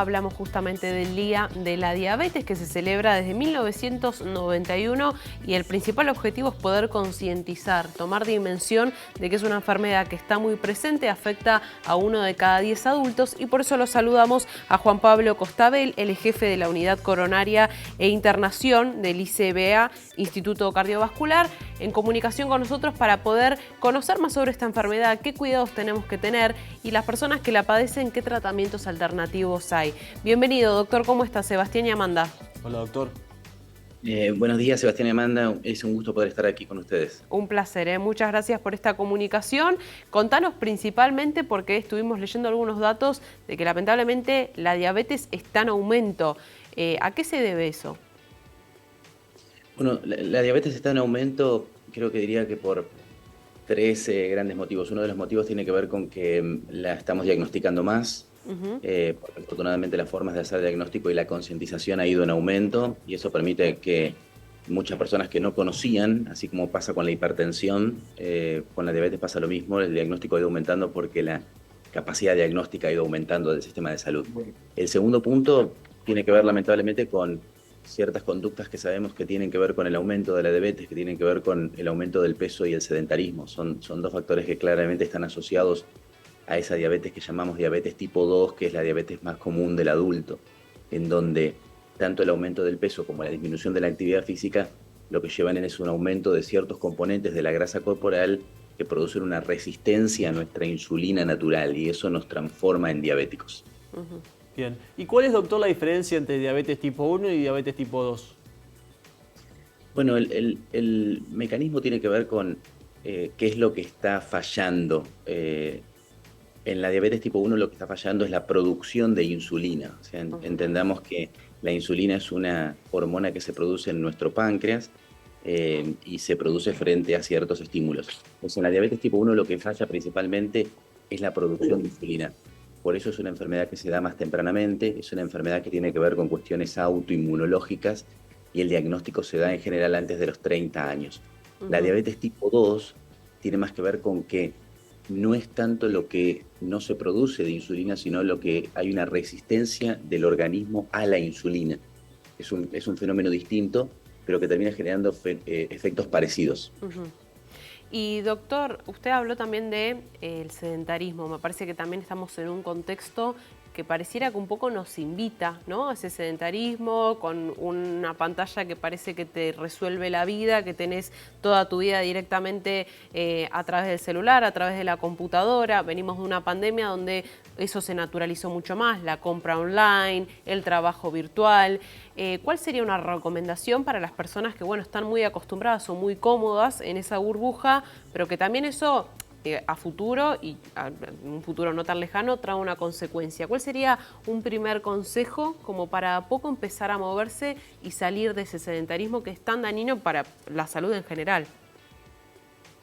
Hablamos justamente del Día de la Diabetes que se celebra desde 1991 y el principal objetivo es poder concientizar, tomar dimensión de que es una enfermedad que está muy presente, afecta a 1 de cada 10 adultos y por eso lo saludamos a Juan Pablo Costabel, el jefe de la Unidad Coronaria e Internación del ICBA, Instituto Cardiovascular, en comunicación con nosotros para poder conocer más sobre esta enfermedad, qué cuidados tenemos que tener y las personas que la padecen, qué tratamientos alternativos hay. Bienvenido, doctor. ¿Cómo está? Sebastián y Amanda. Hola, doctor. Buenos días, Sebastián y Amanda. Es un gusto poder estar aquí con ustedes. Un placer, ¿eh? Muchas gracias por esta comunicación. Contanos principalmente, porque estuvimos leyendo algunos datos de que lamentablemente la diabetes está en aumento. ¿A qué se debe eso? Bueno, la diabetes está en aumento, creo que diría que por tres grandes motivos. Uno de los motivos tiene que ver con que la estamos diagnosticando más. Porque afortunadamente las formas de hacer diagnóstico y la concientización ha ido en aumento y eso permite que muchas personas que no conocían, así como pasa con la hipertensión, con la diabetes pasa lo mismo, el diagnóstico ha ido aumentando porque la capacidad diagnóstica ha ido aumentando del sistema de salud. El segundo punto tiene que ver lamentablemente con ciertas conductas que sabemos que tienen que ver con el aumento de la diabetes, que tienen que ver con el aumento del peso y el sedentarismo. Son dos factores que claramente están asociados a esa diabetes que llamamos diabetes tipo 2, que es la diabetes más común del adulto, en donde tanto el aumento del peso como la disminución de la actividad física lo que llevan es un aumento de ciertos componentes de la grasa corporal que producen una resistencia a nuestra insulina natural y eso nos transforma en diabéticos. Bien. ¿Y cuál es, doctor, la diferencia entre diabetes tipo 1 y diabetes tipo 2? Bueno, el mecanismo tiene que ver con qué es lo que está fallando. En la diabetes tipo 1 lo que está fallando es la producción de insulina. O sea, entendamos que la insulina es una hormona que se produce en nuestro páncreas y se produce frente a ciertos estímulos. Pues en la diabetes tipo 1 lo que falla principalmente es la producción de insulina. Por eso es una enfermedad que se da más tempranamente, es una enfermedad que tiene que ver con cuestiones autoinmunológicas y el diagnóstico se da en general antes de los 30 años. La diabetes tipo 2 tiene más que ver con que no es tanto lo que no se produce de insulina, sino lo que hay una resistencia del organismo a la insulina. Es un fenómeno distinto, pero que termina generando efectos parecidos. Y doctor, usted habló también de el sedentarismo. Me parece que también estamos en un contexto que pareciera que un poco nos invita, ¿no?, a ese sedentarismo, con una pantalla que parece que te resuelve la vida, que tenés toda tu vida directamente a través del celular, a través de la computadora. Venimos de una pandemia donde eso se naturalizó mucho más, la compra online, el trabajo virtual. ¿Cuál sería una recomendación para las personas que, bueno, están muy acostumbradas o muy cómodas en esa burbuja, pero que también eso a futuro y a un futuro no tan lejano trae una consecuencia? ¿Cuál sería un primer consejo como para a poco empezar a moverse y salir de ese sedentarismo que es tan dañino para la salud en general?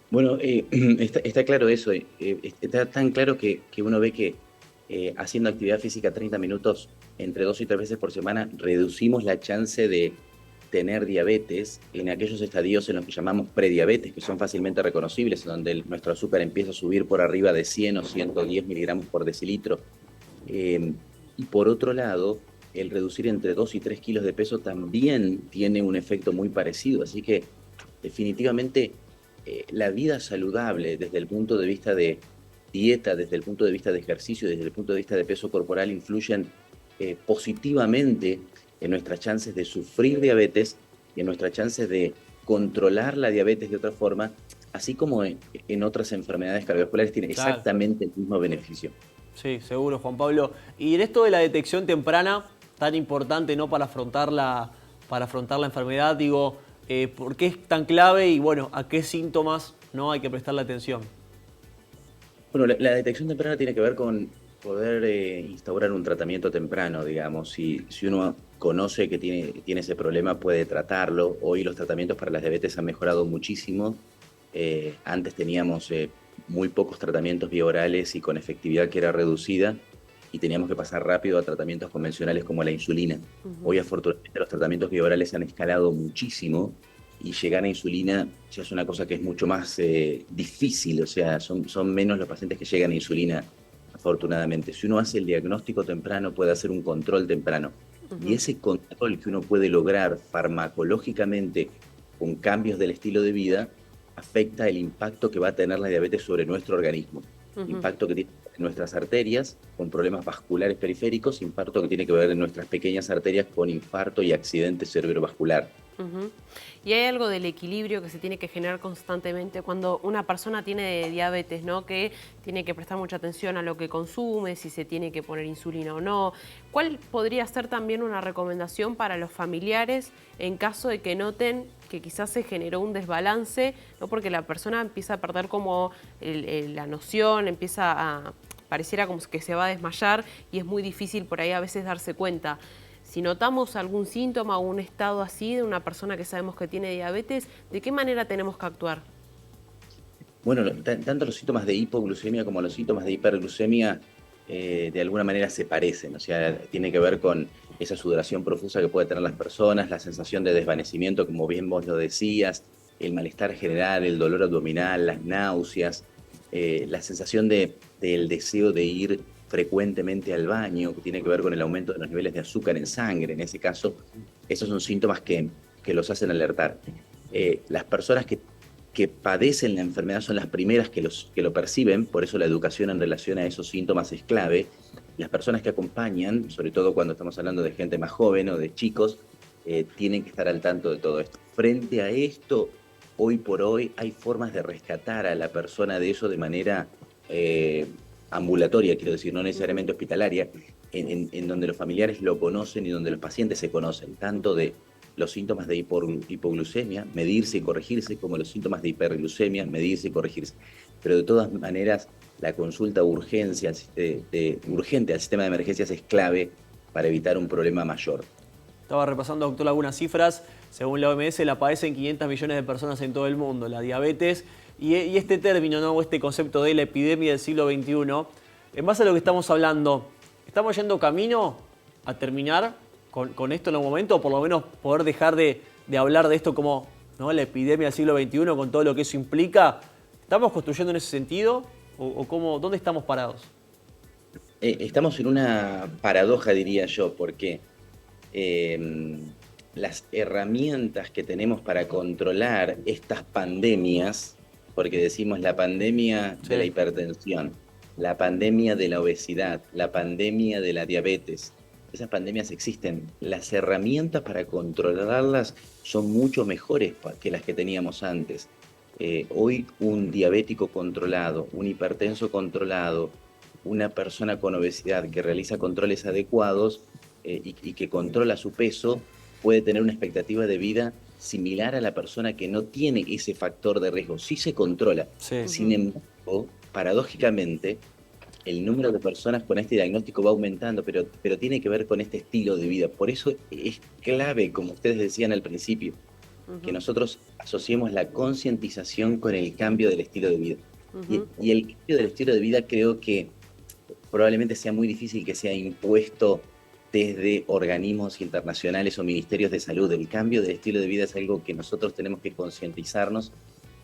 Bueno, está claro eso. Está tan claro que uno ve que haciendo actividad física 30 minutos entre 2 y 3 veces por semana reducimos la chance de tener diabetes en aquellos estadios en los que llamamos prediabetes, que son fácilmente reconocibles, donde nuestro azúcar empieza a subir por arriba de 100 o 110 miligramos por decilitro. Y por otro lado, el reducir entre 2 y 3 kilos de peso también tiene un efecto muy parecido. Así que definitivamente la vida saludable desde el punto de vista de dieta, desde el punto de vista de ejercicio, desde el punto de vista de peso corporal, influyen positivamente en nuestras chances de sufrir diabetes y en nuestras chances de controlar la diabetes de otra forma, así como en otras enfermedades cardiovasculares, tiene exactamente el mismo beneficio. Sí, seguro, Juan Pablo. Y en esto de la detección temprana, tan importante, ¿no?, para afrontar la enfermedad, digo, ¿por qué es tan clave y, bueno, a qué síntomas no hay que prestarle atención? Bueno, la detección temprana tiene que ver con poder instaurar un tratamiento temprano, digamos. Si uno conoce que tiene ese problema, puede tratarlo. Hoy los tratamientos para la diabetes han mejorado muchísimo. Antes teníamos muy pocos tratamientos vía orales y con efectividad que era reducida y teníamos que pasar rápido a tratamientos convencionales como la insulina. Hoy, afortunadamente, los tratamientos vía orales han escalado muchísimo y llegar a insulina ya es una cosa que es mucho más difícil. O sea, son menos los pacientes que llegan a insulina afortunadamente. Si uno hace el diagnóstico temprano, puede hacer un control temprano. Y ese control que uno puede lograr farmacológicamente con cambios del estilo de vida, afecta el impacto que va a tener la diabetes sobre nuestro organismo. Impacto que tiene en nuestras arterias con problemas vasculares periféricos, impacto que tiene que ver en nuestras pequeñas arterias con infarto y accidente cerebrovascular. Y hay algo del equilibrio que se tiene que generar constantemente cuando una persona tiene diabetes, ¿no? Que tiene que prestar mucha atención a lo que consume, si se tiene que poner insulina o no. ¿Cuál podría ser también una recomendación para los familiares en caso de que noten que quizás se generó un desbalance, ¿no? Porque la persona empieza a perder como la noción, pareciera como que se va a desmayar y es muy difícil por ahí a veces darse cuenta? Si notamos algún síntoma o un estado así de una persona que sabemos que tiene diabetes, ¿de qué manera tenemos que actuar? Bueno, tanto los síntomas de hipoglucemia como los síntomas de hiperglucemia de alguna manera se parecen, o sea, tiene que ver con esa sudoración profusa que pueden tener las personas, la sensación de desvanecimiento, como bien vos lo decías, el malestar general, el dolor abdominal, las náuseas, la sensación del deseo de ir frecuentemente al baño, que tiene que ver con el aumento de los niveles de azúcar en sangre. En ese caso, esos son síntomas que los hacen alertar. Las personas que padecen la enfermedad son las primeras que lo perciben, por eso la educación en relación a esos síntomas es clave. Las personas que acompañan, sobre todo cuando estamos hablando de gente más joven o de chicos, tienen que estar al tanto de todo esto. Frente a esto, hoy por hoy hay formas de rescatar a la persona de eso de manera ambulatoria, quiero decir, no necesariamente hospitalaria, en donde los familiares lo conocen y donde los pacientes se conocen, tanto de los síntomas de hipoglucemia, medirse y corregirse, como los síntomas de hiperglucemia, medirse y corregirse. Pero de todas maneras, la consulta urgente al sistema de emergencias es clave para evitar un problema mayor. Estaba repasando, doctor, algunas cifras. Según la OMS, la padecen 500 millones de personas en todo el mundo, la diabetes. Y este término, ¿no? O este concepto de la epidemia del siglo XXI, en base a lo que estamos hablando, ¿estamos yendo camino a terminar con esto en algún momento? O por lo menos poder dejar de hablar de esto como, ¿no?, la epidemia del siglo XXI con todo lo que eso implica. ¿Estamos construyendo en ese sentido? ¿O dónde estamos parados? Estamos en una paradoja, diría yo, porque las herramientas que tenemos para controlar estas pandemias, porque decimos la pandemia de la hipertensión, la pandemia de la obesidad, la pandemia de la diabetes, esas pandemias existen. Las herramientas para controlarlas son mucho mejores que las que teníamos antes. Hoy un diabético controlado, un hipertenso controlado, una persona con obesidad que realiza controles adecuados y que controla su peso, puede tener una expectativa de vida similar a la persona que no tiene ese factor de riesgo. Sí se controla. Sí. Sin embargo, paradójicamente, el número de personas con este diagnóstico va aumentando, pero tiene que ver con este estilo de vida. Por eso es clave, como ustedes decían al principio, que nosotros asociemos la concientización con el cambio del estilo de vida. Y el cambio del estilo de vida creo que probablemente sea muy difícil que sea impuesto desde organismos internacionales o ministerios de salud. El cambio del estilo de vida es algo que nosotros tenemos que concientizarnos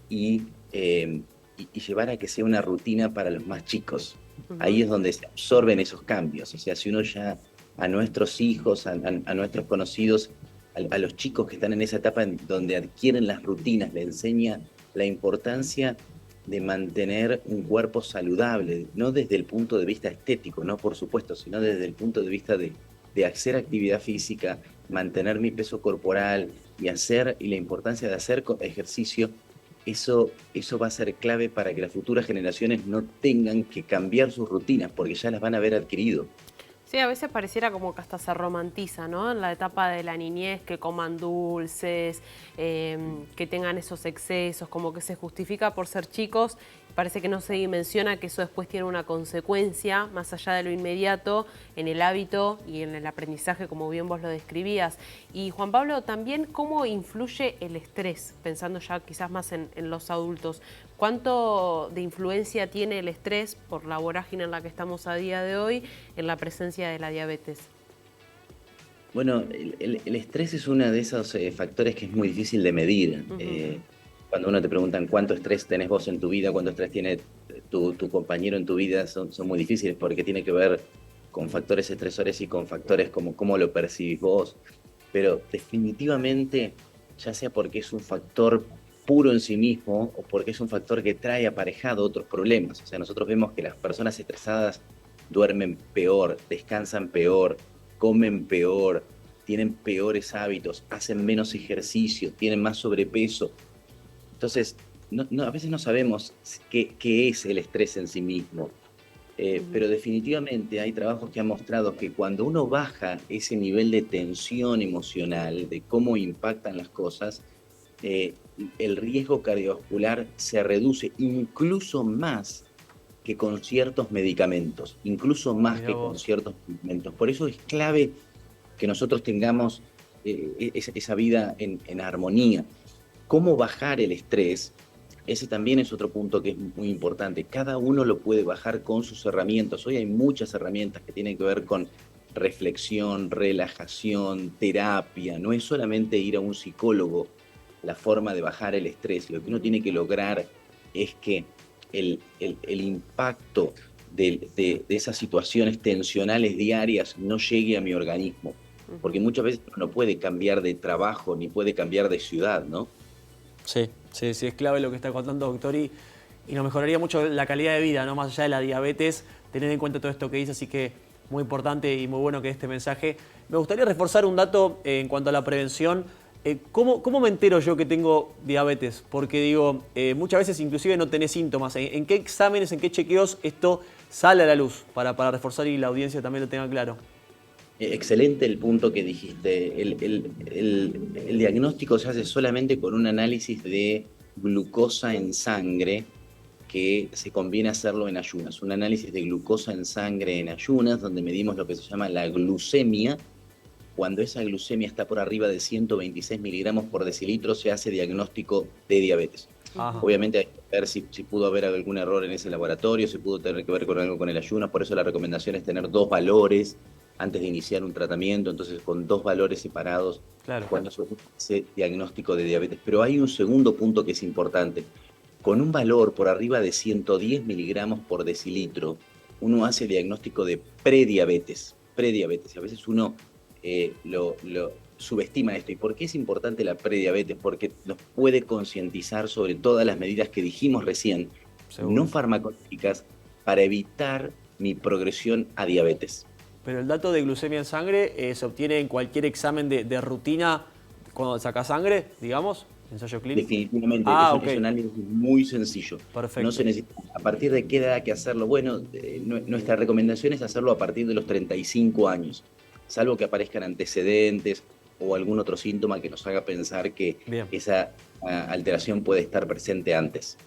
y llevar a que sea una rutina para los más chicos. Ahí es donde se absorben esos cambios. O sea, si uno ya a nuestros hijos, a nuestros conocidos, a los chicos que están en esa etapa en donde adquieren las rutinas, le enseña la importancia de mantener un cuerpo saludable, no desde el punto de vista estético, no por supuesto, sino desde el punto de vista de hacer actividad física, mantener mi peso corporal y la importancia de hacer ejercicio. Eso va a ser clave para que las futuras generaciones no tengan que cambiar sus rutinas, porque ya las van a haber adquirido. Sí, a veces pareciera como que hasta se romantiza, ¿no? En la etapa de la niñez, que coman dulces, que tengan esos excesos, como que se justifica por ser chicos. Parece que no se dimensiona que eso después tiene una consecuencia, más allá de lo inmediato, en el hábito y en el aprendizaje, como bien vos lo describías. Y Juan Pablo, también cómo influye el estrés, pensando ya quizás más en los adultos. ¿Cuánto de influencia tiene el estrés por la vorágine en la que estamos a día de hoy en la presencia de la diabetes? Bueno, el estrés es uno de esos factores que es muy difícil de medir. Cuando uno te preguntan cuánto estrés tenés vos en tu vida, cuánto estrés tiene tu compañero en tu vida son muy difíciles porque tiene que ver con factores estresores y con factores como cómo lo percibís vos. Pero definitivamente, ya sea porque es un factor puro en sí mismo o porque es un factor que trae aparejado otros problemas. O sea, nosotros vemos que las personas estresadas duermen peor, descansan peor, comen peor, tienen peores hábitos, hacen menos ejercicio, tienen más sobrepeso. Entonces, a veces no sabemos qué es el estrés en sí mismo. Pero definitivamente hay trabajos que han mostrado que cuando uno baja ese nivel de tensión emocional, de cómo impactan las cosas, el riesgo cardiovascular se reduce incluso más que con ciertos medicamentos, incluso más que con ciertos medicamentos. Por eso es clave que nosotros tengamos esa vida en armonía. ¿Cómo bajar el estrés? Ese también es otro punto que es muy importante. Cada uno lo puede bajar con sus herramientas. Hoy hay muchas herramientas que tienen que ver con reflexión, relajación, terapia. No es solamente ir a un psicólogo la forma de bajar el estrés. Lo que uno tiene que lograr es que el impacto de esas situaciones tensionales diarias no llegue a mi organismo. Porque muchas veces uno no puede cambiar de trabajo ni puede cambiar de ciudad, ¿no? Sí, es clave lo que está contando, doctor, y nos mejoraría mucho la calidad de vida, ¿no? Más allá de la diabetes, tener en cuenta todo esto que dice, así que muy importante y muy bueno que este mensaje. Me gustaría reforzar un dato en cuanto a la prevención. ¿Cómo me entero yo que tengo diabetes? Porque digo, muchas veces inclusive no tenés síntomas. ¿En qué exámenes, en qué chequeos esto sale a la luz? Para reforzar y la audiencia también lo tenga claro. Excelente el punto que dijiste. El diagnóstico se hace solamente con un análisis de glucosa en sangre que se conviene hacerlo en ayunas. Un análisis de glucosa en sangre en ayunas, donde medimos lo que se llama la glucemia. Cuando esa glucemia está por arriba de 126 miligramos por decilitro, se hace diagnóstico de diabetes. Ajá. Obviamente hay que ver si pudo haber algún error en ese laboratorio, si pudo tener que ver con algo con el ayuno. Por eso la recomendación es tener 2 valores antes de iniciar un tratamiento, entonces con 2 valores separados, claro, cuando se hace diagnóstico de diabetes. Pero hay un segundo punto que es importante. Con un valor por arriba de 110 miligramos por decilitro, uno hace diagnóstico de prediabetes. Y a veces uno lo subestima esto. ¿Y por qué es importante la prediabetes? Porque nos puede concientizar sobre todas las medidas que dijimos recién, no farmacológicas, para evitar mi progresión a diabetes. Pero el dato de glucemia en sangre se obtiene en cualquier examen de rutina cuando sacas sangre, digamos, ensayo clínico. Definitivamente, es un análisis muy sencillo. Perfecto. No se necesita. ¿A partir de qué edad hay que hacerlo? Bueno, nuestra recomendación es hacerlo a partir de los 35 años, salvo que aparezcan antecedentes o algún otro síntoma que nos haga pensar que esa alteración puede estar presente antes.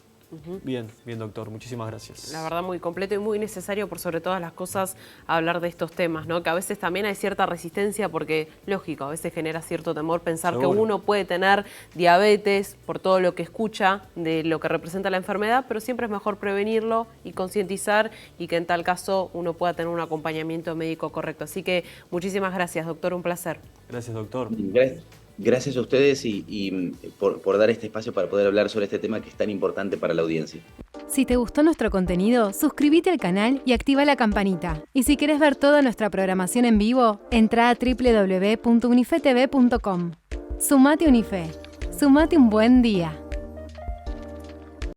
Bien, doctor, muchísimas gracias. La verdad muy completo y muy necesario por sobre todas las cosas hablar de estos temas, ¿no? Que a veces también hay cierta resistencia porque, lógico, a veces genera cierto temor pensar que uno puede tener diabetes por todo lo que escucha de lo que representa la enfermedad, pero siempre es mejor prevenirlo y concientizar y que en tal caso uno pueda tener un acompañamiento médico correcto. Así que muchísimas gracias, doctor, un placer. Gracias, doctor. Gracias a ustedes y por dar este espacio para poder hablar sobre este tema que es tan importante para la audiencia. Si te gustó nuestro contenido, suscríbete al canal y activa la campanita. Y si querés ver toda nuestra programación en vivo, entra a www.unifetv.com. Sumate Unife. Sumate un buen día.